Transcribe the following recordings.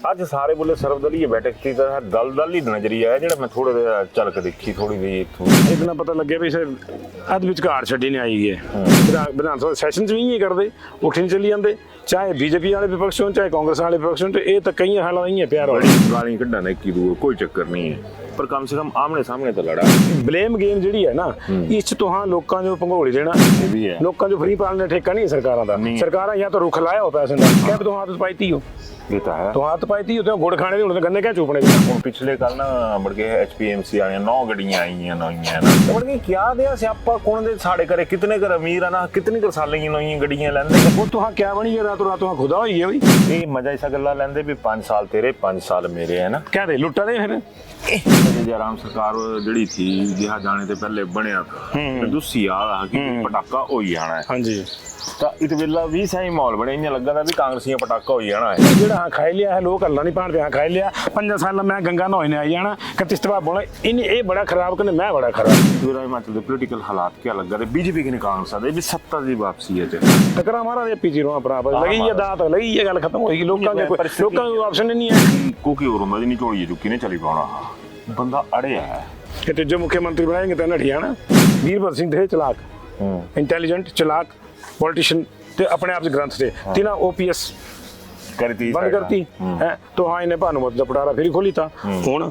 ਅੱਜ ਸਾਰੇ ਬੋਲੇ ਸਰਵਦਲੀय बैठक थी तो दल ही नजरिया है ਜਿਹੜਾ ਮੈਂ ਥੋੜਾ ਜਿਹਾ ਚੱਲ ਕੇ ਦੇਖੀ ਥੋੜੀ ਜਿਹੀ ਇੱਥੋਂ इतना पता लगे भी सर अद विचकार छड्डी नहीं आई है विधान सभा सैशन च भी इयां करदे उठी नहीं चली जाते चाहे बीजेपी वाले विपक्ष होन चाहे कांग्रेस वाले विपक्ष होन ये तो कई हाल नहीं है प्यार वाली गाली कढ़ा ने की दूर कोई चक्कर नहीं है पर कम से कम आमने सामने तो लड़ा ब्लेम गेम ਜਿਹੜੀ ਹੈ ਨਾ ਇਸ ਚ ਤੁਹਾਂ ਲੋਕਾਂ ਨੂੰ ਭੰਗੋਲੀ ਦੇਣਾ ਇਹ ਵੀ ਹੈ ਲੋਕਾਂ ਨੂੰ ਫਰੀ ਪਾਲਣ ਦਾ ਠੇਕਾ ਨਹੀਂ ਸਰਕਾਰਾਂ ਦਾ ਸਰਕਾਰਾਂ ਜਾਂ ਤਾਂ ਰੁੱਖ ਲਾਇਆ ਹੋ ਪੈਸੇ ਦਾ ਕਹਿ ਵੀ ਤੁਹਾਂ ਹੱਥ ਪਾਈਤੀ ਹੋ ਇਹ ਤਾਂ ਹੈ ਤੁਹਾਂ ਹੱਥ ਪਾਈਤੀ ਹੋ ਤੇ ਗੁੜ ਖਾਣੇ ਦੇ ਹੁਣ ਤਾਂ ਗੰਨੇ ਕਿਆ ਚੂਪਣੇ ਹੁਣ ਪਿਛਲੇ ਕੱਲ ਨਾ ਮੁੜ ਕੇ ਐਚਪੀਐਮਸੀ ਵਾਲੀਆਂ 9 ਗੱਡੀਆਂ ਆਈਆਂ ਨਵੀਆਂ ਨਾ ਮੁੜ ਕੇ ਕਿਆ ਦਿਆ ਸਿਆਪਾ ਕੋਣ ਦੇ ਸਾਡੇ ਘਰੇ ਕਿਤਨੇ ਘਰ ਅਮੀਰ ਆ ਨਾ ਕਿਤਨੀ ਘਰ ਸਾਲੀਆਂ ਨਵੀਆਂ ਗੱਡੀਆਂ ਲੈਂਦੇ ਉਹ ਤੁਹਾਂ ਕਿਆ ਬਣੀ ਹੈ ਰਾਤੋਂ ਰਾਤ ਤੁਹਾਂ ਖੁਦਾ ਹੋਈ ਹੈ ਬਈ ਇਹ ਮਜ਼ਾ ਇਸਾ ਗੱਲਾਂ ਲੈਂਦੇ ਵੀ 5 ਸਾਲ ਤੇਰੇ 5 ਸਾਲ ਮੇਰੇ ਹੈ ਨਾ ਕਹਦੇ ਲੁੱਟਾ ਦੇ ਫਿਰ ਜੈਰਾਮ ਸਰਕਾਰ ਜਿਹੜੀ ਥੀ ਜਿਹਾ ਜਾਣੇ ਤੇ ਪਹਿਲੇ ਬਣਿਆ ਦੂਸੀ ਆ ਕਿ ਪਟਾਕਾ ਹੋਈ ਜਾਣਾ ਹੈ ਹਾਂਜੀ ਤਾਂ ਇਹ ਵੇਲਾ ਵੀ ਸਹੀ ਮਾਹੌਲ ਬਣੇ ਇੰਜ ਲੱਗਾ ਦਾ ਵੀ ਕਾਂਗਰਸੀਆਂ ਪਟਾਕਾ ਹੋਈ ਜਾਣਾ ਹੈ ਜਿਹੜਾ ਹਾਂ ਖਾਈ ਲਿਆ ਹੈ ਲੋਕ ਹੱਲਾ ਨਹੀਂ ਪਾਣ ਪਿਆ ਖਾਈ ਲਿਆ 5 ਸਾਲ ਮੈਂ ਗੰਗਾ ਨਹਾਉਣੇ ਨੇ ਆਈ ਜਾਣਾ ਕਤਿਸਤਵਾ ਬੋਲੇ ਇਹ ਬੜਾ ਖਰਾਬ ਕਹਿੰਦੇ ਮੈਂ ਬੜਾ ਖਰਾਬ ਮੇਰਾ ਹਿਮਾਚਲ ਦੇ ਪੋਲੀਟੀਕਲ ਹਾਲਾਤ ਕੀ ਲੱਗਾ ਤੇ ਬੀਜੇਪੀ ਕਿਨੇ ਕਾਂਗਰਸ ਦੇ ਵੀ ਸੱਤਾ ਦੀ ਵਾਪਸੀ ਹੈ ਤੇ ਟਕਰਾ ਮਾਰਾ ਦੇ ਪੀਜੀ ਰੋ ਆਪਣਾ ਲਗੀ ਇਹ ਦਾਤ ਲਗੀ ਇਹ ਗੱਲ ਖਤਮ ਹੋਏਗੀ ਲੋਕਾਂ ਦੇ ਲੋਕਾਂ ਨੂੰ ਆਪਸ਼ਨ ਨਹੀਂ ਹੈ ਕੋਕੀ ਹੋਰ ਹੁੰਦਾ ਨਹੀਂ ਝੋਲੀ ਚੁੱਕੀ ਨੇ ਚਲੀ ਪਾਉਣਾ ਬੰਦਾ ਅੜਿਆ ਹੈ ਕਿ ਤੀਜੇ ਮੁੱਖ ਮੰਤਰੀ ਬਣਾਏਗੇ ਤਾਂ ਹਰਿਆਣਾ ਵੀਰਭਗਤ ਸਿੰਘ ਦੇ ਚਲਾਕ ਇੰਟੈਲੀਜੈਂਟ ਚਲਾਕ पॉलिटिशियन ते अपने आप से ग्रंथ थे तीना ओपीएस करती बंद करती है तो हाँ इन्हें भानुमत का पटारा फिर खोली था हुण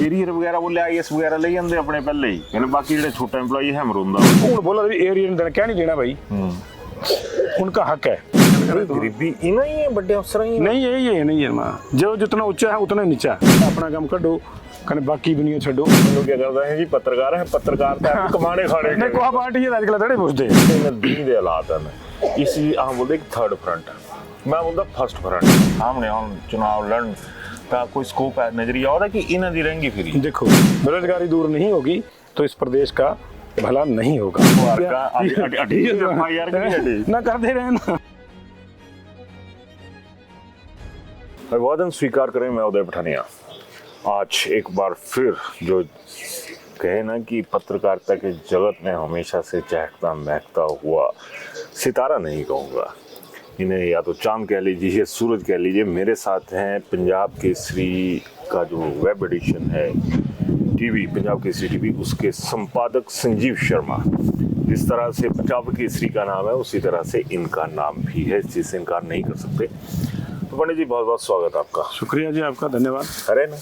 एरियर वगैरह बोले आईएएस वगैरह ले जांदे अपने पहले ही कहने बाकी जेडे छोटा एम्प्लॉई है मरुंदा हुण बोला भी एरियर ने क्या नहीं देना भाई उनका हक है गरीबी इना ही है बड़े अफसर ही नहीं नहीं है मां जो जितना ऊंचा है उतना नीचा अपना काम करो कने बाकी दुनिया छोड़ो लोग क्या करते हैं जी पत्रकार तो कमाने खाने नहीं कोई पार्टी है आजकल थोड़े पूछते दिन दे हालात हैं इसी हम बोलते थर्ड फ्रंट मैं बोलता फर्स्ट फ्रंट सामने हम चुनाव लड़न का कोई स्कोप है नजरिया होता कि इन्हें दी रहेंगी फिर देखो बेरोजगारी दूर नहीं होगी तो इस प्रदेश का भला नहीं होगा ना करते रहे ना अभिवादन स्वीकार करें मैं उदय पठानिया आज एक बार फिर जो कहे ना कि पत्रकारिता के जगत में हमेशा से चहकता महकता हुआ सितारा नहीं कहूँगा इन्हें या तो चांद कह लीजिए सूरज कह लीजिए मेरे साथ हैं पंजाब केसरी का जो वेब एडिशन है टीवी पंजाब केसरी टीवी उसके संपादक संजीव शर्मा जिस तरह से पंजाब केसरी का नाम है उसी तरह से इनका नाम भी है जिससे इनकार नहीं कर सकते तो पंडित जी बहुत बहुत स्वागत आपका शुक्रिया जी आपका धन्यवाद अरे ना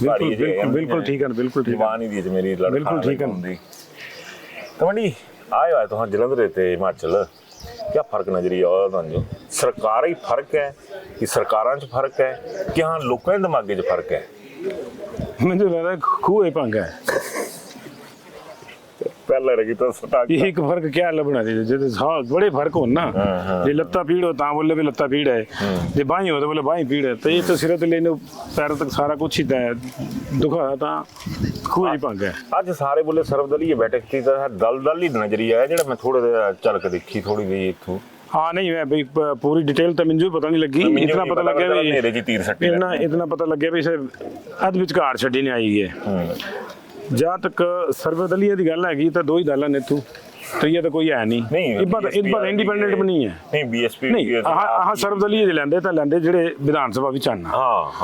बिल्कुल ठीक है बिल्कुल ठीक जवान ही दी मेरी बिल्कुल ठीक है तो मंडी आए तो हाँ जलंधर रहते हिमाचल क्या फर्क नजरिया जो सरकार ही फर्क है कि सरकारां च फर्क है कि हाँ लोगों के दिमागे च फर्क है मुझे लग रहा है खूह पंग है पहले रखी तो स्टार्ट एक फर्क क्या लभना चाहिए जैसे हाँ बड़े फर्क हो ना जे लत्ता पीड़ हो ता बोले भी लत्ता पीड़ है जे बाहीं हो तो बोले बाहीं पीड़ है तो ये तो सिर तो लेने पैरों तक सारा कुछ ही है दुखा था खूह ही पंग है आज सारे बोले सर्वदलीय बैठक थी तो दल ही नजरिया है जेड़ा मैं थोड़ा जिहा चल के देखी थोड़ी जी इत्थों हाँ नहीं मैं भाई पूरी डिटेल तो मुझे पता नहीं लगी इतना पता लग गया इतना पता लग गया भी सर अद विचकार छड्डी नहीं आई है जहाँ तक सर्वदलीय की गल हैगी तो दो ही दल ने तू तो ये तो कोई है नहीं इंडिपेंडेंट भी नहीं है नहीं बीएसपी नहीं हाँ सर्वदलीय लेंदे तो लेंदे जेडे विधान सभा विच आना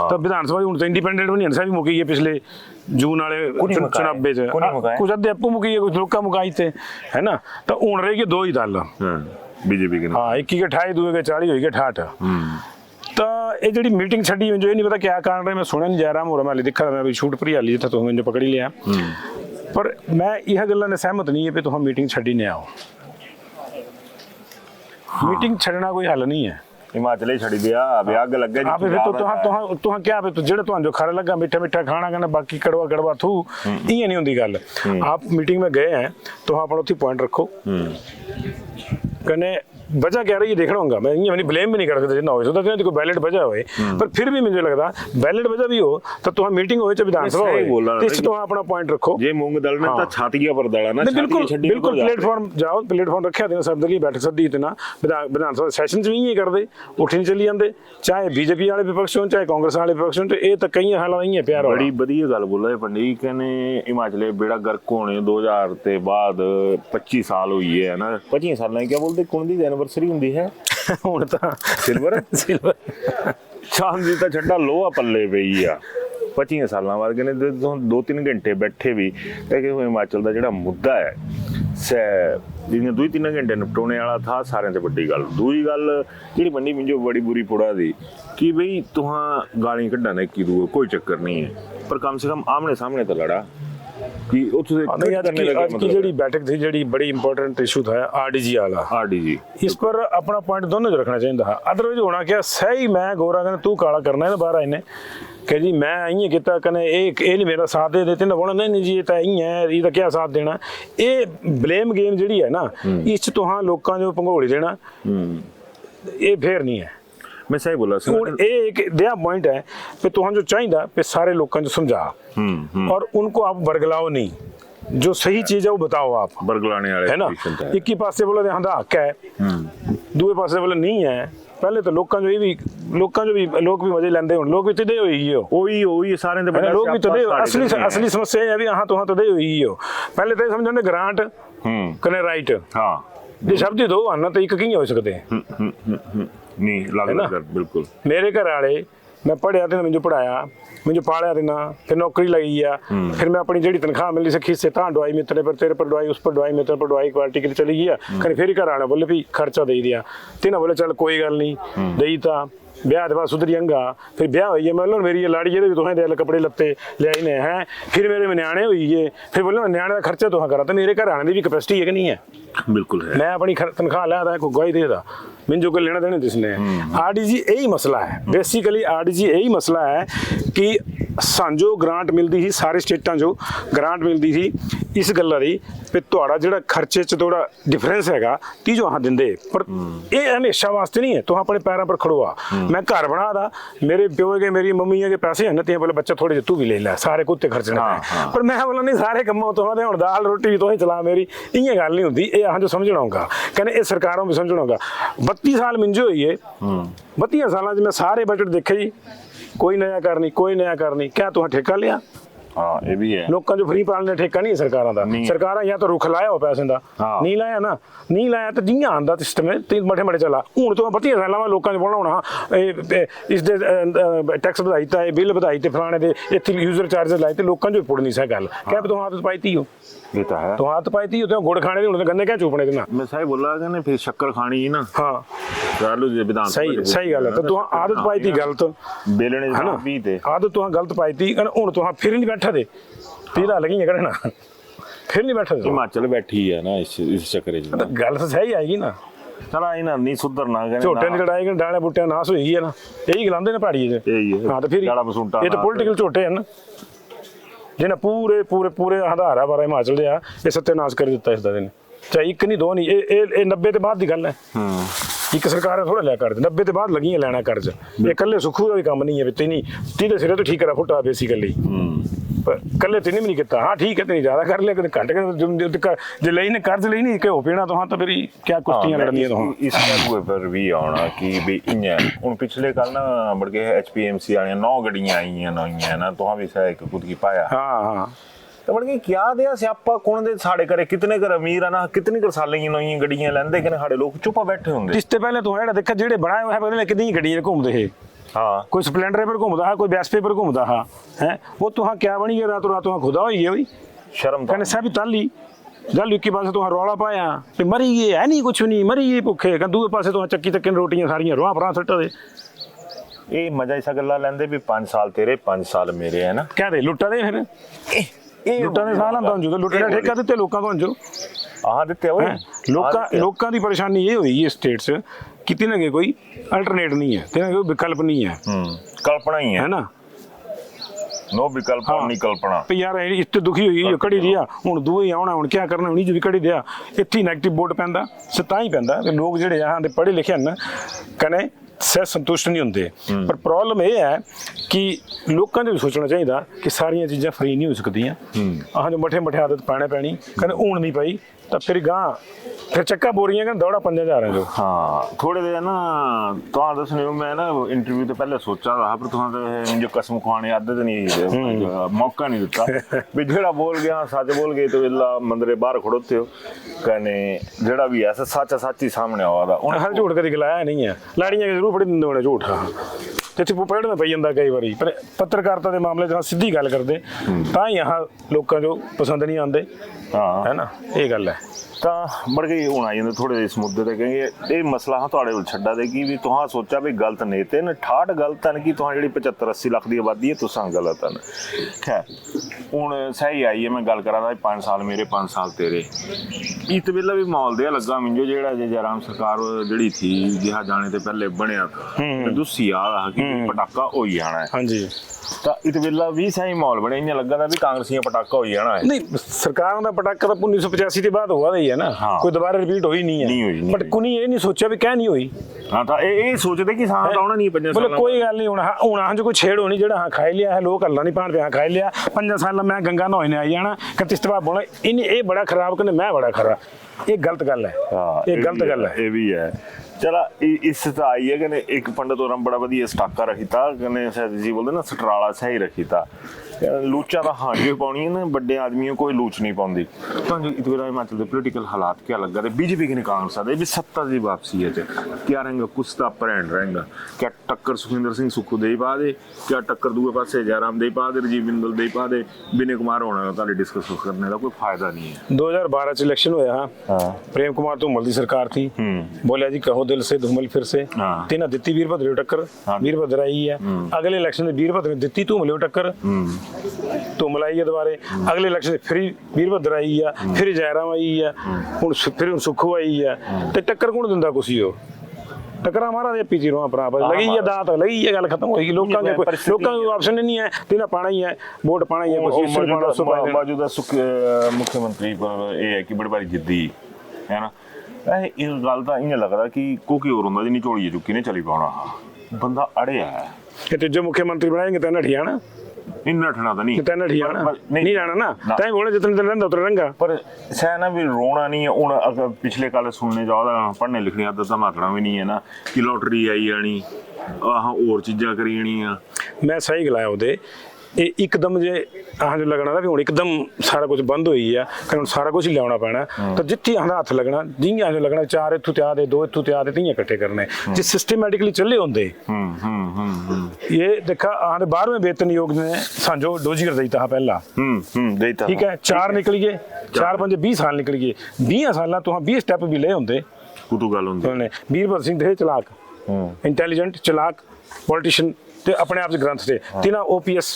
तो विधान सभा हुण तो इंडिपेंडेंट भी नहीं सा भी मुकी है पिछले जून वाले चुनाव कुछ अद्धे आपू मुकी है कुछ लोका मुकाई थे है ना तो हुण रह गए दो ही दल बीजेपी के हाँ 21 के 28 दूए के 40 होई के 68 तो ये जी मीटिंग छड़ी मुझे नहीं पता क्या कारण रहे मैं सुना नहीं जयराम हो रहा मैं दिखा मैं शूट पर हाली था तो मुझे पकड़ ही लिया पर मैं यह गल्लां ने सहमत नहीं है भी तुम मीटिंग छड़ी नहीं आओ मीटिंग छड़ना कोई हल नहीं है हिमाचल ही छड़ी दिया अभी आग लग गया फिर तो तुहां क्या तो जेड़ा तुहां जो खरा लगा मीठा मीठा खाना कहना बाकी कड़वा कड़वा थू इयां नहीं होंदी गल आप मीटिंग में गए हैं तो अपना उत्थे पॉइंट रखो कने वजह क्या रही है देखना होगा मैं ये ब्लेम भी नहीं कर सकता ना हो सकता कोई वैलिड वजह होए पर फिर भी मुझे लगता वैलिड वजह भी हो तो तुहां मीटिंग होए चाहे विधान सभा होए इस तुहां अपना पॉइंट रखो जे मूंग दल ने तो छातियां पर दड़ा ना बिल्कुल प्लेटफॉर्म जाओ प्लेटफॉर्म रखा देना सर्वदलीय बैठक सदी इतना विधान सभा सैशन च भी इयां करदे उठी नहीं चली जाते चाहे बीजेपी वाले विपक्ष होन चाहे कांग्रेस वाले विपक्ष होन तो ये तो कई हाल नहीं है प्यार बड़ी वधिया गल बोला पंडित जी कहने हिमाचल बेड़ा गर्क होने 2000 ते बाद 25 साल हुई है ना 25 साल क्या बोलते कुंडी दिन ਐਨਵਰਸਰੀ ਹੁੰਦੀ ਹੈ ਹੁਣ ਤਾਂ ਸਿਲਵਰ ਸਿਲਵਰ ਚਾਂਦੀ ਤਾਂ ਛੱਡਾ ਲੋਹਾ ਪੱਲੇ ਪਈ ਆ 25 ਸਾਲਾਂ ਬਾਅਦ ਕਹਿੰਦੇ 2-3 ਘੰਟੇ ਬੈਠੇ ਵੀ ਇਹ ਕਿ ਹਿਮਾਚਲ ਦਾ ਜਿਹੜਾ ਮੁੱਦਾ ਹੈ ਸੈ ਜਿਹਨੇ 2-3 ਘੰਟੇ ਨਿਪਟਾਉਣੇ ਵਾਲਾ ਥਾ ਸਾਰਿਆਂ ਤੇ ਵੱਡੀ ਗੱਲ। ਦੂਜੀ ਗੱਲ ਜਿਹੜੀ ਮੰਡੀ ਮਿੰਜੋ ਬੜੀ ਬੁਰੀ ਪੁੜਾ ਦੀ ਕਿ ਬਈ ਤੁਹਾਂ ਗਾਲੀ ਕੱਢਣਾ ਕੀ ਦੂ ਕੋਈ ਚੱਕਰ ਨਹੀਂ ਹੈ ਪਰ ਕਮ ਸੇ ਕਮ ਆਮਣੇ ਸਾਹਮਣੇ ਤਾਂ ਲੜਾ कि आज की ਜਿਹੜੀ बैठक थी ਜਿਹੜੀ बड़ी इंपॉर्टेंट इशू था आरडीजी वाला आरडीजी इस पर अपना पॉइंट दोनों जो रखना चाहिए था अदरवाइज होना क्या सही मैं गोरा कहना तू काला करना है बाहर आए ने कि जी मैं इं किया कहने ये नहीं मेरा साथ दे देते ना बोला नहीं जी ये तो इं है ये क्या साथ देना ये ब्लेम गेम जी है ना इस तुहां लोगों जो भंगोली देना ये फिर नहीं है मैं सही बोला ये एक दया पॉइंट है कि तुहां जो चाहिए पे सारे लोगों को समझा और उनको आप बरगलाओ नहीं जो सही चीज है वो बताओ आप बरगलाने वाले है ना एक ही पासे बोले हाँ हक है दूसरे पासे बोले नहीं है पहले तो लोग जो भी मजे लेंदे हुन लोग भी तदे होई हो सारे दे लोग भी तदे असली समस्या है भी हाँ तुहां तदे होई हो पहले तो समझो ग्रांट कने राइट हां ये शब्द दो आना तो एक किं हो सकते नहीं लगता बिल्कुल मेरे घर वाले मैं पढ़िया तो मुझे पढ़ाया मुझे पालिया देना फिर नौकरी लगी है फिर मैं अपनी जी तनख्वाह मिली सखी से तां डवाई मित्र पर तेरे पर डवाई उस पर डवाई मित्र पर डवाई क्वालिटी की चली गई कहीं फिर घर आने बोले भी खर्चा दे दिया तीन बोले चल कोई गल नहीं दई था ब्याह के बाद सुधरी अंगा फिर ब्याह हुई है मतलब मेरी लाड़ी ये तुहें दे कपड़े लत्ते ले ने हैं फिर मेरे न्याणे हुई है फिर बोले न्याणे का खर्चा तुहां करा तो मेरे घर आने की भी कैपेसिटी है कि नहीं है बिल्कुल है मैं अपनी तनख्वाह लिया था कोई गवाही देता मैंने जो लेना देने जिसने आरडीजी यही मसला है बेसिकली आरडीजी यही मसला है कि सानजो ग्रांट मिलती थी सारे स्टेटां जो ग्रांट मिलती थी इस गल्ला दी भी तुहाड़ा जिहड़ा खर्चे च थोड़ा डिफरेंस हैगा ती जो अहां दिंदे पर ये हमेशा वास्ते नहीं है तुहां अपने पैरों पर खड़ो आ मैं घर बना दा मेरे प्यो के मेरी मम्मी के पैसे हैं ते बोले बच्चा थोड़े तू भी ले लै सारे कुत्ते खर्चने पर मैं बोला नहीं सारे कम्मों तुहां दे हुण दाल रोटी भी तुहां चला मेरी इयां गल नहीं हुंदी ये अहां जो समझना होगा कहने ये सरकारों भी समझना होगा 32 साल मिंजो हुई है 32 साल मैं सारे बजट देखे जी कोई नया करनी क्या तुहां ठेका लिया हाँ ये भी है लोगों जो फ्री पालने ठेका नहीं है सरकारों का सरकार या तो रुख लाया हो पैसे का नहीं लाया ना नहीं लाया तो जियां आंदा सिस्टम है तीन बड़े बड़े चला हूँ तो 32 साल में लोगों ने बोलना होना इस टैक्स बढ़ाई था बिल बढ़ाई थे फलाने दे इतने यूजर चार्जेस लाए थे लोगों जो पुड़ नहीं सा गल क्या तुम आदत पाई थी हो ये तो है तो हाथ पाई थी तो गुड़ खाने दी गन्ने क्या चूपने देना मैं सही बोला कि फिर शक्कर खानी ही ना हाँ सही गल है तो तुम आदत पाई थी गलत बेलने है ना आदत तुम गलत पाई थी हूँ तुम फिर नहीं बैठा थे पीला लगी करना फिर नहीं बैठा हिमाचल बैठी है ना इस चक्कर गल तो सही आएगी ना चला इन्हें नहीं सुधरना झोटे की लड़ाई डाले बूटे नाश हुई है ना यही गलांदे ने पहाड़ी हाँ तो फिर ये तो पोलिटिकल झोटे है ना जिन्हें पूरे पूरे पूरे आधारा बारा हिमाचल दे ये सत्यानाश कर दिता इस दिन चाहे एक नहीं दो नहीं ये 90 के बाद की गल है एक सरकार थोड़ा लिया कर्ज 90 के बाद लगी लेना कर्ज ये कल्ले सुखू का भी काम नहीं है तीनी तीधे सिरे तो ठीक करा फुटा बेसिकली कल्ले तीन भी नहीं किया हाँ ठीक है तेरी ज्यादा कर लिया घट जो लेने कर्ज ले नहीं हो पीना तो हाँ तो फिर क्या कुश्तियां लड़नी तो इस पर भी आना कि भी इं हूँ पिछले कल ना बड़ के HPMC वाली 9 गड्डियां आई नई ना तो भी शायद खुद की पाया हाँ तो बड़ के क्या दिया स्यापा कौन दे साढ़े घरे कितने घर अमीर है ना कितनी कर साल नई गड्डियां लेंदे कि साढ़े लोग चुप्पा बैठे होंगे इससे पहले तो है देखा जेडे बनाए हुए पता नहीं कितनी गड्डियां घूमते है हाँ कोई स्प्लेंडर पर घूमता है कोई वेस्पे पर घूमता है वो तुहां क्या बनी है रातों रात तुहां खुदा होई है भाई शर्म कहने सब ताली गल एक पास तुहां रौला पाया ते मरी गए है नहीं कुछ नहीं मरी गए भुखे दूसरे पासे तुहां चक्की चक्की रोटियां सारियां रोह परां सट्ट दे ये मजा इसा गल्ला लेंदे भी 5 साल तेरे 5 साल मेरे है ना क्या दे लुट्टा दे फिर लुट्टा दे साल हम जो लुट्टे दा ठेका दित्ते लोकां को जो हाँ दित्ते ओए लोकां दी परेशानी ये हुई है स्टेट च कि तिन्हां कोई अल्टरनेट नहीं है तिन्हां कोई विकल्प नहीं है कल्पना ही है ना नो विकल्प नहीं कल्पना तो यार इतने दुखी हुई कड़ी दिया हूँ दूए ही आना हूँ क्या करना उन्हीं भी कड़ी दिया इतनी नैगेटिव बोर्ड पैंदा तां ही पैंदा कि लोग जो यहाँ दे पढ़े लिखे हैं कने सह संतुष्ट नहीं होंगे पर प्रॉब्लम यह है कि लोगों ने भी सोचना चाहिए कि सारिया चीज़ां फ्री नहीं हो सकदियां अहां जो मठे मठे आदत पाने पैनी कदें हूँ नहीं पाई ਤਾਂ ਫਿਰ ਗਾਂ ਫਿਰ ਚੱਕਾ ਬੋਰੀਆਂ ਕਿ ਦੌੜਾ 5000 ਜੋ हाँ थोड़े देर ना तो दसने मैं ना इंटरव्यू तो पहले सोचा रहा पर तुहां जो कसम खाने आदत नहीं मौका नहीं दिता भी जेड़ा बोल गया सच बोल गए तो इल्ला मंदरे बाहर खड़ोते हो कहने जेड़ा भी है सच ही सामने आवा दा ਹਰ ਝੂਠ ਕਦੀ ਗਲਾਇਆ ਨਹੀਂ ਹੈ ਲਾੜੀਆਂ ਜ਼ਰੂਰ ਫੜੀ ਦਿੰਦੇ ਹੋਣੇ ਝੂਠ ਤੇ ਇੱਥੇ ਪੜ੍ਹਨਾ ਪਈ ਜਾਂਦਾ ਕਈ ਵਾਰੀ ਪਰ ਪੱਤਰਕਾਰਤਾ ਦੇ ਮਾਮਲੇ 'ਚ ਨਾਲ ਸਿੱਧੀ ਗੱਲ ਕਰਦੇ ਤਾਂ ਹੀ ਆਹ ਲੋਕਾਂ ਜੋ ਪਸੰਦ ਨਹੀਂ ਆਉਂਦੇ हाँ ਹੈ ਨਾ ਇਹ ਗੱਲ ਹੈ ਤਾਂ ਮੁੜ ਕੇ ਹੁਣ ਆ ਜਾਂਦੇ ਥੋੜੇ ਇਸ ਮੁੱਦੇ ਤੇ ਕਹਿੰਗੇ ਇਹ ਮਸਲਾ ਹਾਂ ਤੁਹਾਡੇ ਕੋਲ ਛੱਡਾ ਦੇ ਕਿ ਵੀ ਤੁਹਾਂ ਸੋਚਿਆ ਵੀ ਗਲਤ ਨੇ ਤੇ 68 ਗਲਤ ਹਨ ਕਿ ਤੁਹਾਂ ਜਿਹੜੀ 75 80 ਲੱਖ ਦੀ ਆਬਾਦੀ ਹੈ ਤੁਸਾਂ ਗਲਤ ਹਨ ਖੈਰ ਹੁਣ ਸਹੀ ਆਈ ਹੈ ਮੈਂ ਗੱਲ ਕਰਾਂ ਦਾ 5 ਸਾਲ ਮੇਰੇ 5 ਸਾਲ ਤੇਰੇ ਇਸ ਵੇਲੇ ਵੀ ਮਾਹੌਲ ਦੇ ਲੱਗਾ ਮੈਨੂੰ ਜਿਹੜਾ ਜੇ ਜਰਾਮ ਸਰਕਾਰ ਜਿਹੜੀ ਥੀ ਜਿਹਾ ਜਾਣੇ ਤੇ ਪਹਿਲੇ ਬਣਿਆ ਤਾਂ ਦੁੱਸੀ ਆ ਕਿ ਪਟਾਕਾ ਹੋਈ ਜਾਣਾ ਹੈ ਹਾਂਜੀ ਤਾਂ ਇਸ ਵੇਲੇ ਵੀ ਸਹੀ ਮਾਹੌਲ ਬਣਿਆ ਇੰਨਾ ਲੱਗਾ ਦਾ ਵੀ ਕਾਂਗਰਸੀਆਂ ਪਟਾਕਾ ਹੋਈ ਜਾਣਾ ਹੈ ਨਹੀਂ ਸਰਕਾਰਾਂ ਦਾ ਪਟਾਕਾ ਤਾਂ 1985 ਦੇ ਬਾਅਦ ਹੋਇਆ ਹੀ ਹੈ ਨਾ ਕੋਈ ਦੁਬਾਰਾ ਰਿਪੀਟ ਹੋਈ ਨਹੀਂ ਹੈ ਬਟ ਕੁਨੀ ਇਹ ਨਹੀਂ ਸੋਚਿਆ ਵੀ ਕਹਿ ਨਹੀਂ ਹੋਈ ਹਾਂ ਤਾਂ ਇਹ ਸੋਚਦੇ ਕਿ ਸਾਹ ਤਾਂ ਆਉਣਾ ਨਹੀਂ 5 ਸਾਲਾਂ ਕੋਈ ਗੱਲ ਨਹੀਂ ਹੁਣ ਹਾਂ ਜੋ ਕੋਈ ਛੇੜ ਹੋਣੀ ਜਿਹੜਾ ਹਾਂ ਖਾਈ ਲਿਆ ਹੈ ਲੋਕ ਹੱਲਾ ਨਹੀਂ ਪਾਣ ਪਿਆ ਖਾਈ ਲਿਆ 5 ਸਾਲਾਂ ਮੈਂ ਗੰਗਾ ਨਹਾਉਣੇ ਨੇ ਆਈ ਜਾਣਾ ਕਤਿਸਤਵਾ ਬੋਣਾ ਇਹ ਬੜਾ ਖਰਾਬ ਕਹਿੰਦੇ ਮੈਂ ਬੜਾ ਖਰਾ ਇਹ ਗਲਤ ਗੱਲ ਹੈ ਇਹ ਗਲਤ ਗੱਲ ਹੈ ਇਹ ਵੀ ਹੈ चला इस तो आई है कि एक पंडित और बड़ा वधिया स्टाका रखी था कहने शायद जी बोलते ना सटराला सही रखी था लूचा तो हाँ जी पानी है ना बड़े आदमियों कोई लूच नहीं पाती तो इस वेला हिमाचल के पोलिटिकल हालात क्या लगा रहे बीजेपी की नहीं कांग्रेस आते भी सत्ता की वापसी है क्या रहेगा कुछ तो अपरेंड रहेगा क्या टक्कर सुखविंदर सिंह सुक्खू दे पा दे क्या टक्कर दूसरे पासे जयराम दे पा दे राजीव बिंदल दे पा दे विनय कुमार होना डिस्कस करने का कोई फायदा नहीं है 2012 च इलेक्शन होया प्रेम कुमार धूमल की सरकार थी बोलिया जी कहो दिल से धूमल फिर से ते ना दित्ती वीरभद्र टक्कर वीरभद्र आई है अगले इलेक्शन में वीरभद्र ने दित्ती धूमल टक्कर धूमल आई है दोबारे अगले इलेक्शन फिर वीरभद्र आई है फिर जयराम आई है हुण फिर सुक्खू आई है ते टक्कर कौन दिंदा कुछ हो टकरा हमारा दे पीछे रो अपना लगी है दांत लगी है गल खत्म होगी लोकां के ऑप्शन नहीं है तेना पाना ही है वोट पाना ही है कुछ मौजूदा मुख्यमंत्री पर ये है कि बड़ी बारी जिद्दी है ना ਇਹ ਗੱਲ ਤਾਂ ਇਹ ਲੱਗਦਾ ਕਿ ਕੋਈ ਹੋਰ ਹੁੰਦਾ ਜਿਹਨੀ ਝੋਲੀ ਚੁੱਕੀ ਨੇ ਚਲੀ ਪਾਉਣਾ ਬੰਦਾ ਅੜਿਆ ਹੈ ਕਿ ਤੀਜੇ ਮੁੱਖ ਮੰਤਰੀ ਬਣਾਏਗੇ ਤਾਂ ਨਠਿਆਣਾ ਇੰਨਾ ਠਣਾ ਤਾਂ ਨਹੀਂ ਨਹੀਂ ਜਾਣਾ ਨਾ ਤਾਂ ਹੀ ਬੋਲੇ ਜਿਤਨੇ ਦਿਨ ਰਹਿੰਦਾ ਉਤਰ ਰਹਿੰਗਾ ਪਰ ਸੈ ਨਾ ਵੀ ਰੋਣਾ ਨਹੀਂ ਹੈ ਹੁਣ ਅਗਰ ਪਿਛਲੇ ਕਾਲੇ ਸੁਣਨੇ ਜਾਓ ਪੜ੍ਹਨੇ ਲਿਖਣੇ ਆਦਤ ਤਾਂ ਮਾਤੜਾ ਵੀ ਨਹੀਂ ਹੈ ਨਾ ਕਿ ਲੋਟਰੀ ਆਈ ਜਾਣੀ ਆਹ ਹੋਰ ਚੀਜ਼ਾਂ ਕਰੀ ਜਾਣੀਆਂ ਮੈਂ ਸਹੀ ਗਲਾਇਆ ਉਹਦੇ ਇਹ ਇੱਕਦਮ ਜੇ ਆਹ ਜੋ ਲੱਗਣਾ ਦਾ ਵੀ ਹੁਣ ਇੱਕਦਮ ਸਾਰਾ ਕੁਝ ਬੰਦ ਹੋਈ ਆ ਕਿ ਹੁਣ ਸਾਰਾ ਕੁਝ ਹੀ ਲਿਆਉਣਾ ਪੈਣਾ ਤਾਂ ਜਿੱਥੇ ਆਹ ਹੱਥ ਲੱਗਣਾ ਜਿਹੀਆਂ ਜੋ ਲੱਗਣਾ 4 ਇੱਥੋਂ ਤਿਆਰ ਦੇ 2 ਇੱਥੋਂ ਤਿਆਰ ਦੇ 3 ਇਕੱਠੇ ਕਰਨੇ ਜੇ ਸਿਸਟਮੈਟਿਕਲੀ ਚੱਲੇ ਹੁੰਦੇ ਇਹ ਦੇਖਾ ਆਹ ਦੇ 12ਵੇਂ वेतन योग ने सांजो डोजी कर देता पहला देता ठीक है 4 निकल गए 4 5 20 साल निकल गए 20 साल तो 20 स्टेप भी ले होंदे कुतू गल होंदी उन्होंने वीरभद्र सिंह थे चलाक इंटेलिजेंट चलाक पॉलिटिशियन ते अपने आप से ग्रंथ थे तीना ओपीएस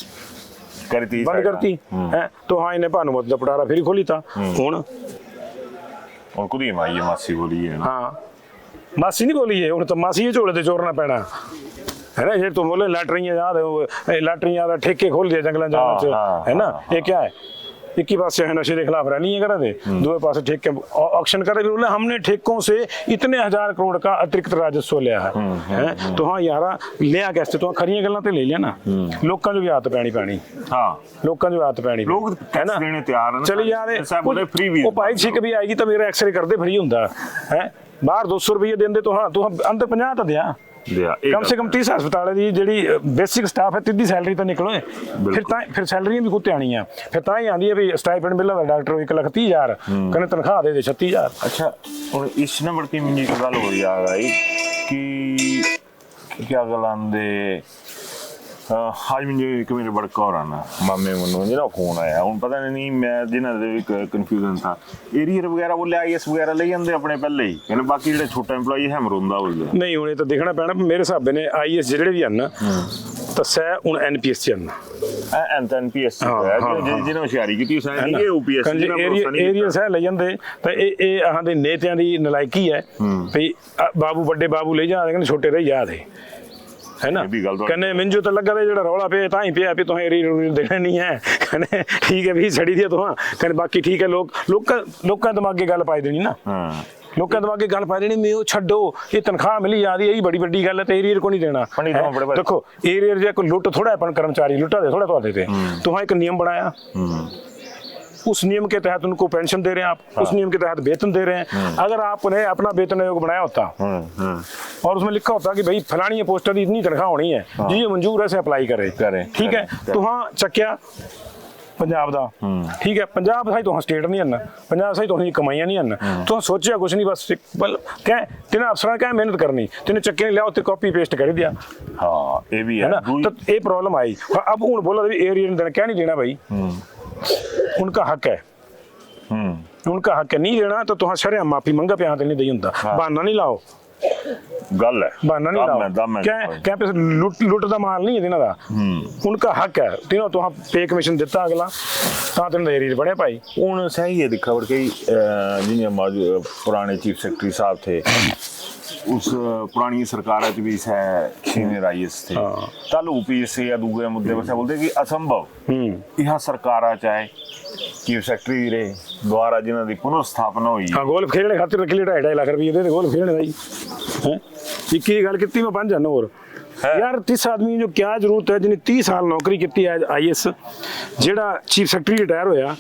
करती बंद करती है तो हाँ इन्हें भानुमत का पटारा फिर खोली था हुण और खुद ही माई मासी बोली है ना हाँ मासी नहीं बोली है हुण तो मासी ये झोले ते चोरना पैना है ना ये तो बोले लैटरियां याद लैटरियां दा ठेके खोल दिए जंगलां जाने च है ना ये क्या है एक ही पास है नशे के खिलाफ रैली करा दे दूसरे पास ठेके ऑक्शन करे बोले हमने ठेकों से इतने 1000 करोड़ का अतिरिक्त राजस्व लिया है तो हाँ यारा लिया कैसे तो खरियां गल्लां ते ले लिया ना लोकां जो भी आदत पैनी हां लोकां जो आदत पैनी लोग है ना देने तैयार हैं चली जा रहे सब बोले फ्री भी वो भाई छिक भी आएगी तो मेरा एक्सरे कर दे फ्री हुंदा है बाहर 200 रुपए देंदे तो हाँ तो अंदर 50 तो दिया कम से कम 30 हस्पताल की जी बेसिक स्टाफ है तीधी सैलरी तो निकलो फिर सैलरियां भी कुत्ते आनी है फिर ही आती है भी स्टाइपेंड मिला डॉक्टर 1,30,000 कहने तनख्वाह दे 36,000 अच्छा और इस ना बढ़ के मुझे एक गल हो रही कि क्या गल आंदे आज मुझे एक मेरे बड़का और आना मामे मनो जो फोन आया हूँ पता नहीं मैं जिन्होंने कन्फ्यूजन था एरियर वगैरह बोले IAS वगैरह ले जाते अपने पहले ही कहने बाकी जो छोटा एम्पलॉई है मरोंदा बोलते नहीं हूँ तो देखना पैना मेरे हिसाब ने IAS ਜਿਹੜੇ ਵੀ ਹਨ ਤਾਂ ਸਹਿ ਹੁਣ NPS ਚ ਹਨ NPS ਜਿਹਨੇ ਹੁਸ਼ਿਆਰੀ ਕੀਤੀ ਸਹਿ ਨਹੀਂ ਇਹ OPS ਏਰੀਆ ਸਹਿ ਲੈ ਜਾਂਦੇ ਤਾਂ ਇਹ ਆਹਾਂ ਦੇ ਨੇਤਿਆਂ ਦੀ ਨਲਾਇਕੀ ਹੈ ਵੀ ਬਾਬੂ ਵੱਡੇ ਬਾਬੂ ਲੈ ਜਾ ਰਹੇ ਛੋਟੇ ਰਹਿ ਜਾ ਦੇ है ना कहने मिंजो तो लगा जो रौला पे ता ही पे भी तुम एरी देना नहीं है कहने ठीक है भी छड़ी दिया तुम कहने बाकी ठीक है लोग दिमागे गल पाई देनी ना लोग दिमागे गल पाई देनी मैं छो ये तनख्वाह मिली जा रही है बड़ी बड़ी गल है तो एरियर को नहीं देना देखो एरियर जो कोई लुट थोड़ा अपन कर्मचारी लुटा दे थोड़ा तो तुम एक नियम बनाया उस नियम के तहत उनको पेंशन दे रहे हैं आप, उस नियम के तहत वेतन दे रहे हैं। अगर आपने अपना वेतन आयोग बनाया होता और उसमें लिखा होता कि भाई फलानी ये पोस्टर की इतनी तनख्वाह होनी है जी, ये मंजूर है, से अप्लाई करें, ठीक है, तो हाँ चक्या पंजाब दा, ठीक है, पंजाब सही तो स्टेट नहीं है, पंजाब सही तो कमाइयां नहीं है, तो सोचा कुछ नहीं, बस क्या तेना अफसर क्या मेहनत करनी, तेने चक्के नहीं लिया उत्ते कॉपी पेस्ट कर दिया। हाँ ये भी है ना, तो ये प्रॉब्लम आई। अब हूँ बोला एरिया ने देना, क्या नहीं देना भाई, उनका हक है, उनका हक है, नहीं देना तो तुहां शर्म माफी मंगा पे नहीं दई हुंदा, बहाना नहीं लाओ, गल है बहाना नहीं लाओ, क्या पे लुट दा माल नहीं है तिन्हां दा, उनका हक है, तिन्हां तुहां पे कमीशन दिता अगला तां तिन्हां दा एरिया बने भाई। हुण सही है दिखा वड़ कई जिन्हें पुराने चीफ सेक्रेटरी साहब थे उस पुरानी सरकार भी सीनियर IAS थे, तल UPS या दूसरे मुद्दे पर बोलते कि असंभव यह सरकार चाहे चीफ सेक्रेटरी रहे द्वारा जिन्हों की पुनः स्थापना हुई। हाँ, गोल्फ खेलने खातिर रख लिया 2.5 लाख रुपये दे गोल्फ खेलने भाई, एक ही गल की मैं 5 जाना और यार 30 आदमी जो क्या जरूरत है जिन्हें 30 साल नौकरी की है IAS, जेड़ा चीफ सेक्रेटरी रिटायर होया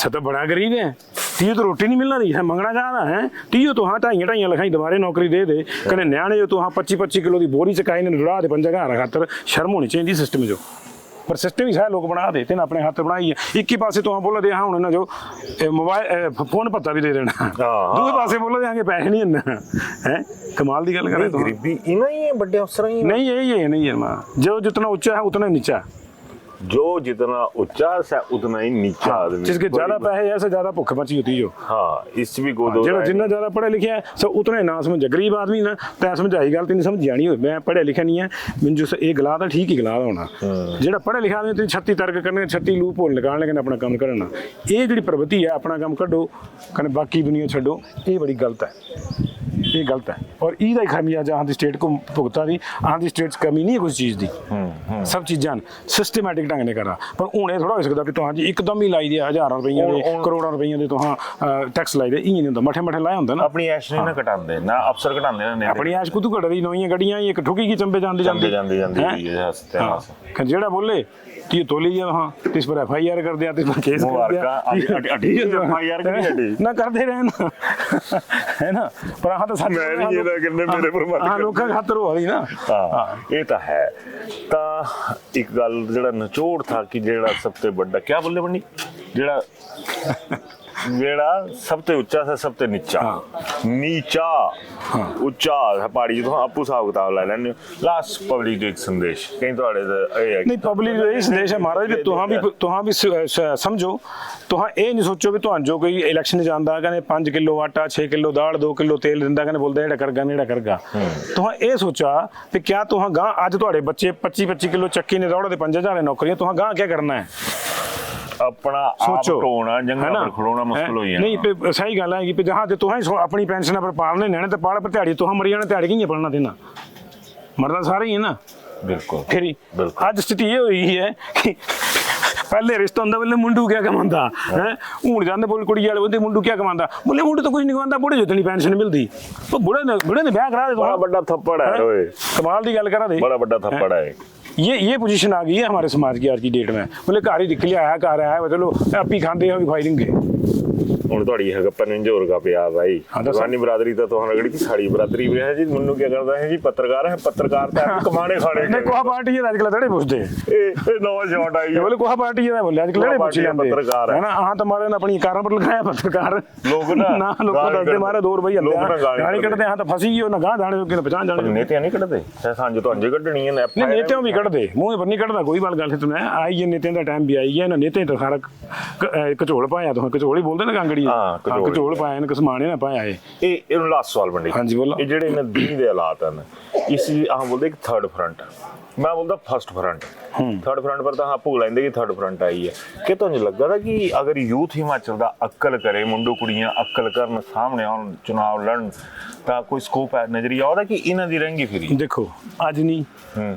तो बड़ा गरीब है, तीयो तो रोटी नहीं मिलना रही है, मंगना जाना है, तीयो तो हाँ 2.5 लखाई दोबारे नौकरी दे दे, कने न्याणे जो तो हाँ 25 किलो की बोरी चकाई ने रुड़ा दे 5 घर खातर, शर्म होनी चाहिए सिस्टम जो, पर सिस्टम ही सारे लोग बना देते हैं अपने हाथ बनाई है। एक ही पासे तो हाँ बोला दे हाँ हूँ ना जो मोबाइल फोन पत्ता भी दे देना, दूसरे पासे बोला दे आगे पैसे नहीं है, कमाल की गल करें तो गरीबी इना ही है, बड़े अफसर ही नहीं यही है, नहीं है माँ, जो जितना ऊंचा है उतना नीचा, जो जितना उच्चा है उतना ही नीचा आदमी, जिसके ज्यादा पैसे ऐसे ज्यादा भुख मची होती है जो। हाँ इस भी को जेड़ा जिन्ना ज्यादा पढ़े लिखे है सब उतने ना समझ, गरीब आदमी ना तै समझाई गल तेन समझ जानी हो, मैं पढ़े लिखा नहीं है मिन जो ये गला ठीक ही गला होना, जेड़ा पढ़े लिखा आदमी 36 तर्क करने 36 लूप होल निकालने कने अपना काम करना, ये जी प्रवृत्ति है अपना काम कड्डो कने बाकी दुनिया छड्डो, ये बड़ी गलत है, ये गलत है। और ईदा ही खामियाजा आंधी स्टेट को भुगता दी, आंधी स्टेट कमी नहीं है कुछ चीज़ दी, सब चीज़ां सिस्टमैटिक ढंग ने करा, पर हूँ थोड़ा हो सकता कि तुहां जी एकदम ही लाई दिया 1000 रुपये दे करोड़ों रुपये दे तुहां टैक्स लाई दे, इं नहीं होंदा, मठे मठे लाया होंदा ना, अपनी ऐश नहीं ना कटांदे ना अफसर कटांदे ना, अपनी ऐश कुतू कट रही, नवीं गड्डियां एक ठुकी की चंबे जांदी जेड़ा बोले ती तोली गया हाँ तिस पर FIR कर दिया, तिस पर केस कर दिया ना करते रहे ना, है ना, पर हाँ तो सच हाँ लोगों का खातर हो रही ना। हाँ ये तो है, ता एक गल जेड़ा निचोड़ था कि जेड़ा सबसे बड़ा क्या बोले बनी जेड़ा जेड़ा सबसे उच्चा से सबसे नीचा, नीचा उच्चा पहाड़ी तो आपू हिसाब किताब ला लैने लास्ट पब्लिक जो एक संदेश कहीं थोड़े नहीं पब्लिक जो ये संदेश है महाराज भी तुहां भी समझो, तुहां ये नहीं सोचो भी तुहां जो कोई इलेक्शन जानदा कहने 5 किलो आटा 6 किलो दाल 2 किलो तेल दिंदा कहने बोलदा एड़ा करगा, तुहां ये सोचा कि क्या तुहां गां अज तुहाडे बच्चे 25 किलो चक्की ने दौड़े 5000 नौकरियां, तुहां गां क्या करना है, अपना सोचो टोना जंगल पर खड़ोना मुश्किल हो जाए। नहीं पे सही गल है कि जहां ते तुहां अपनी पेंशन पर पालने नेने ते पाल पर दिहाड़ी तुहां मरी जाने दिहाड़ी कि'यां पलना देना, मरदा सारे ही है ना, बिल्कुल फिर आज स्थिति ये हुई है कि पहले रिश्ता होंदा बोले मुंडू क्या कमांदा है, हूं जांदे बोल कुड़ी वाले बोलदे मुंडू क्या कमांदा, बोले मुंडू तो कुछ नहीं कमांदा, बुढ़े जो इतनी पेंशन मिलदी, तो बुढ़े ने ब्याह करा दे, बड़ा बड़ा थप्पड़ है ओए, कमाल दी गल करा दे, बड़ा बड़ा थप्पड़ है, ये पोजीशन आ गई है हमारे समाज की आज की डेट में, बोले घर ही दिख लिया है, घर आया चलो आप ही खाते हैं खाई देंगे, ਹੁਣ ਤੁਹਾਡੀ ਹੈਗਾ ਪਨਿੰਜੋਰ ਦਾ ਪਿਆ ਭਾਈ ਜਵਾਨੀ ਬਰਾਦਰੀ ਤਾਂ ਤੁਹਾਨੂੰ ਰਗੜੀ ਕੀ ਸਾੜੀ ਬਰਾਦਰੀ ਵੀ ਹੈ ਜੀ ਮੈਨੂੰ ਕੀ ਕਰਦਾ ਹੈ ਜੀ ਪੱਤਰਕਾਰ ਤਾਂ ਕਮਾਣੇ ਖਾਣੇ ਨਹੀਂ ਕੋਹਾ ਪਾਰਟੀ ਹੈ ਅੱਜ ਕੱਲ ਥੜੇ ਪੁੱਛਦੇ ਇਹ ਨਵਾਂ ਸ਼ਾਟ ਆਈ बोले कोहा पार्टी है बोले आज कल थड़े पूछ लेंगे पत्रकार है ना, हां तुम्हारे ने अपनी कारों पर लिखाया पत्रकार लोग ना लोग दसदे मारे 2 रुपए गाली कटदे, हां तो फसी गई ना गां जाने कि पहचान जाने नेते नहीं कटदे सांझ तो अंजे कटनी है नहीं नेते भी कटदे मुंह पर नहीं कटदा कोई बात गल है तुम्हें आई है नेते दा टाइम भी आई है ना, नेते तो सारा कचोल पाया तो कचोल ही बोलदे ना कांगड़ी कचोल पाया ने कसमाने ना पाया है ਇਹ ਲਾਸਟ ਸਵਾਲ ਬੰਦੇ हां जी बोलो ਇਹ ਜਿਹੜੇ ਇਹਨਾਂ ਦਿਨ ਦੇ ਹਾਲਾਤ ਹਨ ਇਸ ਆਹ बोलते एक थर्ड फ्रंट, मैं बोलता फर्स्ट फ्रंट, थर्ड फ्रंट पर तो हाँ भुग लेंगे कि थर्ड फ्रंट आई है कि तुझे लगा था कि अगर यूथ हिमाचल का अक्ल करे मुंडू कुड़ियां अक्ल करन सामने आउन चुनाव लड़न तो कोई स्कोप है नजरिया आता कि इन्हां दी रहेंगी फिर देखो अज नहीं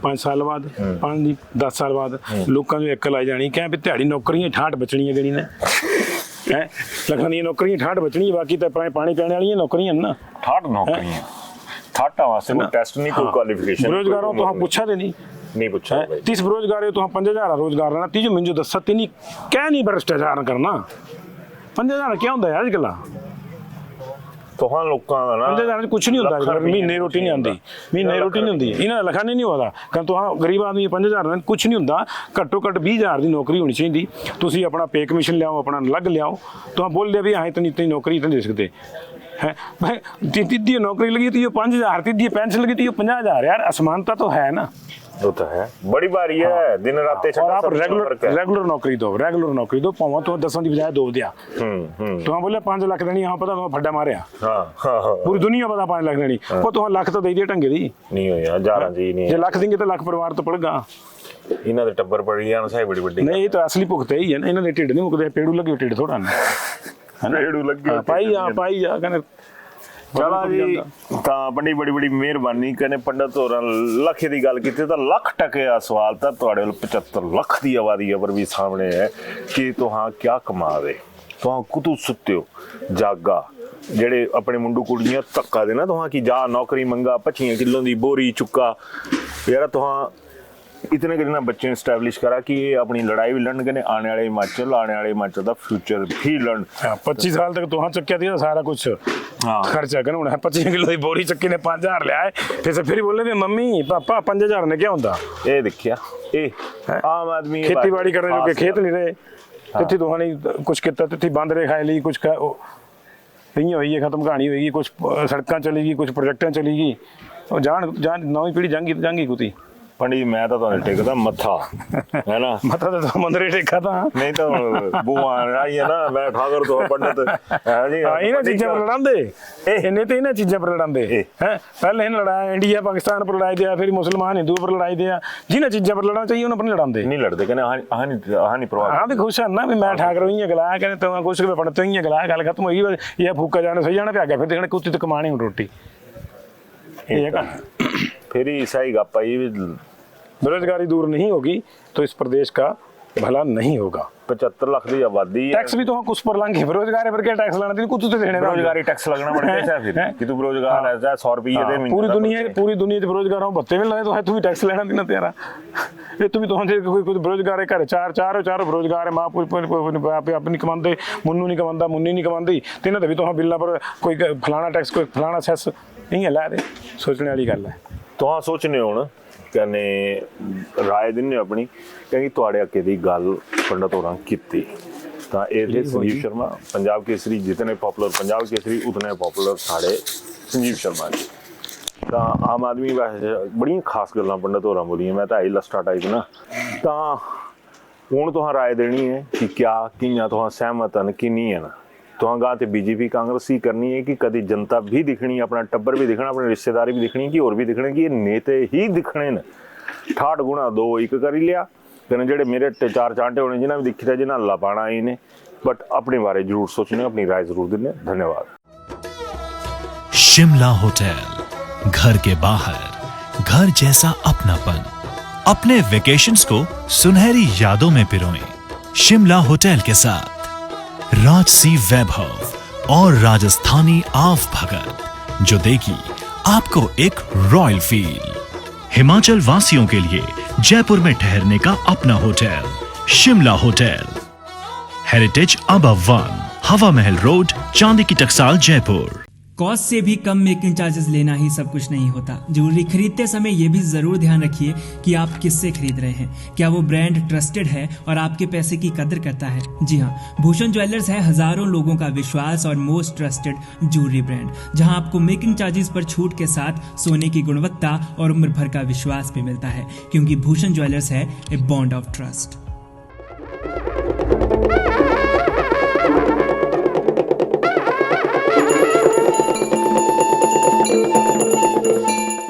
5 साल बाद 5 नहीं 10 साल बाद लोगों को अक्ल आ जानी क्या भी दिहाड़ी नौकरियां 68 बचनियां देनी ने है लखां दी नौकरियां 68 बचनी बाकी तो पानी पीने वाली नौकरियां ना 68 नौकरियां 68 वास्ते कोई टेस्ट नहीं कोई क्वालिफिकेशन बेरोजगारों तो हाँ पूछा दे नहीं नहीं पूछा भाई। तीस बेरोजगार है तो 5000 रोजगार लेना तीजो मिंजो दस तीन क्या नहीं भ्रष्टाचार करना 5000 क्या होंगे अजकल तुहां लोकां दा ना 5000 कुछ नहीं होता महीने रोटी नहीं आती महीने रोटी नहीं होती इन्हें लिखा नहीं होता कहते तुहां गरीब आदमी 5000 कुछ नहीं होता घट्टो घट्ट 20000 की नौकरी होनी चाहिए तुसी अपना पे कमीशन लियाओ अपना अलग लियाओ तुहां बोल दिया भी अं इतनी इतनी नौकरी इतनी दे सकते है भाई तीधी नौकरी लगी तो 5000 तीधी पेंशन लगी तो 50000 यार असमानता तो है ना वो तो है बड़ी बारी है दिन रात और आप रेगुलर नौकरी दो पावा तो 10 की बजाय 2 दिया तो बोले 5 लाख देनी यहाँ पता तो फड्डा मारे पूरी दुनिया पता 5 लाख देनी वो तो लाख तो दे दिए ढंगे दी नहीं होया हजारां जी नहीं जे लाख देंगे तो लाख परिवार तो पड़ेगा इन्हां दे टब्बर पड़ी जान साई बड़ी बड़ी नहीं ये तो असली भुगते ही है ना इन्हां दे ढिड नहीं मुकदे पेड़ू लगे ढिड थोड़ा ना पेड़ू लगे पाई जा कहने चला जी ਤਾਂ ਬੜੀ ਬੜੀ ਮਿਹਰਬਾਨੀ ਕਨੇ ਪੰਡਤ ਹੋਰਾਂ ਲੱਖ ਦੀ ਗੱਲ ਕੀਤੀ ਤਾਂ ਲੱਖ ਟਕੇ ਆ ਸਵਾਲ ਤਾਂ ਤੁਹਾਡੇ ਕੋਲ 75 ਲੱਖ ਦੀ ਆਬਾਦੀ ਪਰ ਵੀ ਸਾਹਮਣੇ ਹੈ ਕਿ ਤੁਹਾਂ ਕੀ ਕਮਾਵੇ ਤੁਹਾਂ ਕੁਤੂ ਸੁੱਤੇ ਹੋ ਜਾਗਾ ਜਿਹੜੇ ਆਪਣੇ ਮੁੰਡੂ ਕੁੜੀਆਂ ਧੱਕਾ ਦੇ ਨਾ ਤੁਹਾਂ ਕੀ ਜਾ ਨੌਕਰੀ ਮੰਗਾ 25 ਕਿਲੋ ਦੀ ਬੋਰੀ ਚੁੱਕਾ ਯਾਰ ਤੁਹਾਂ इतने कितना बच्चे ने स्टैब्लिश करा कि ये अपनी लड़ाई भी लड़न के आने वाले हिमाचल का फ्यूचर भी लड़न 25 साल तक तो हाँ चक्या थी सारा कुछ खर्चा कर 25 किलो की बोरी चक्की ने 5000 लिया है फिर बोले भी मम्मी पापा 5000 ने क्या होता ये देखिया ये आम आदमी खेती बाड़ी करने जो खेत नहीं रहे तिथि तो नहीं कुछ किता तिथि बंद रहे खाए ली कुछ नहीं हुई है खत्म कहानी होगी कुछ सड़क चलेगी कुछ प्रोजेक्ट चलेगी और जान नवी पीढ़ी जाएंगी कुती पंडित मैं तो टेकता मथा है ना मथा तो मंदिर टेका था नहीं तो बुआ आई है ना मैं ठाकर तो पंडित है जी इन्हें चीज़ों पर लड़ांदे इन्हें तो इन्हें चीज़ों पर लड़ांदे हैं पहले इन्हें लड़ाया इंडिया पाकिस्तान पर लड़ाई दिया फिर मुसलमान हिंदू पर लड़ाई दिया जिन्हें चीज़ों पर लड़ना चाहिए उन्हें पर लड़ांदे नहीं लड़ते कहने हानि प्रभाव हाँ भी खुश है ना भी मैं ठाकर ही गलाया कहने तो कुछ के पंडित ही गलाया गल खत्म होगी ये फूका जाने सही जाने पे आ गया फिर देखने कुछ तो कमानी रोटी फिर सही गप्पा ये बेरोजगारी दूर नहीं होगी तो इस प्रदेश का भला नहीं होगा 75 लाख की आबादी टैक्स भी तो कुछ पर लाएंगे बेरोजगार पर क्या टैक्स लाना कुछ तो देने बेरोजगारी टैक्स लगना पड़ता है फिर कि तू बेरोजगार है 100 रुपये दे पूरी दुनिया से बेरोजगार हो भत्ते में लगे तो है तू भी टैक्स लेना देना तेरा ये तू भी तो कोई बेरोजगार है घर चार बेरोजगार है माँ अपनी कमाते मुन्नू नहीं कमाता मुन्नी नहीं कमाती तो इन्हें भी तो बिल्ला पर कोई फलाना टैक्स कोई फलाना सैस नहीं है ला दे सोचने वाली गल है तो सोचने हो कहने राय दिने अपनी क्योंकि तुहाड़े हक्के दी गल पंडित होरां कीती तां ये संजीव शर्मा पंजाब केसरी जितने पॉपुलर पंजाब केसरी उतने पॉपुलर साढ़े संजीव शर्मा जी तां आम आदमी वैसे बड़ी खास गल्लां पंडित होरां बोलियां मैं तो आई लस्टा टाइप ना तां हुण तुहां राय देनी है कि क्या कियां तुहां सहमत हन कि नहीं है ना तुहां गा ते बीजेपी कांग्रेस ही करनी है कि कभी जनता भी दिखनी है अपना टब्बर भी दिखना अपनी रिश्तेदारी भी दिखनी कि और भी दिखने कि ये नेते ही दिखने न 68 गुणा 2 1 कर ही लिया कने जेडे मेरे 4 चांटे होने जिन्हें भी दिखी रहे जिन्हें अल्लाह पाना ही ने बट अपने बारे जरूर सोचने अपनी राय जरूर देने धन्यवाद। शिमला होटल घर के बाहर घर जैसा अपनापन अपने वेकेशंस को सुनहरी यादों में पिरोएं शिमला होटल के साथ राजसी वैभव और राजस्थानी आव भगत जो देगी आपको एक रॉयल फील। हिमाचल वासियों के लिए जयपुर में ठहरने का अपना hotel Shimla hotel heritage above 1 हवा महल रोड चांदी की टकसाल जयपुर। कॉस्ट से भी कम मेकिंग चार्जेस लेना ही सब कुछ नहीं होता। ज्वेलरी खरीदते समय ये भी जरूर ध्यान रखिए कि आप किससे खरीद रहे हैं, क्या वो ब्रांड ट्रस्टेड है और आपके पैसे की कदर करता है। जी हाँ, भूषण ज्वेलर्स है हजारों लोगों का विश्वास और मोस्ट ट्रस्टेड ज्वेलरी ब्रांड, जहां आपको मेकिंग चार्जेस पर छूट के साथ सोने की गुणवत्ता और उम्र भर का विश्वास भी मिलता है, क्योंकि भूषण ज्वेलर्स है ए बॉन्ड ऑफ ट्रस्ट।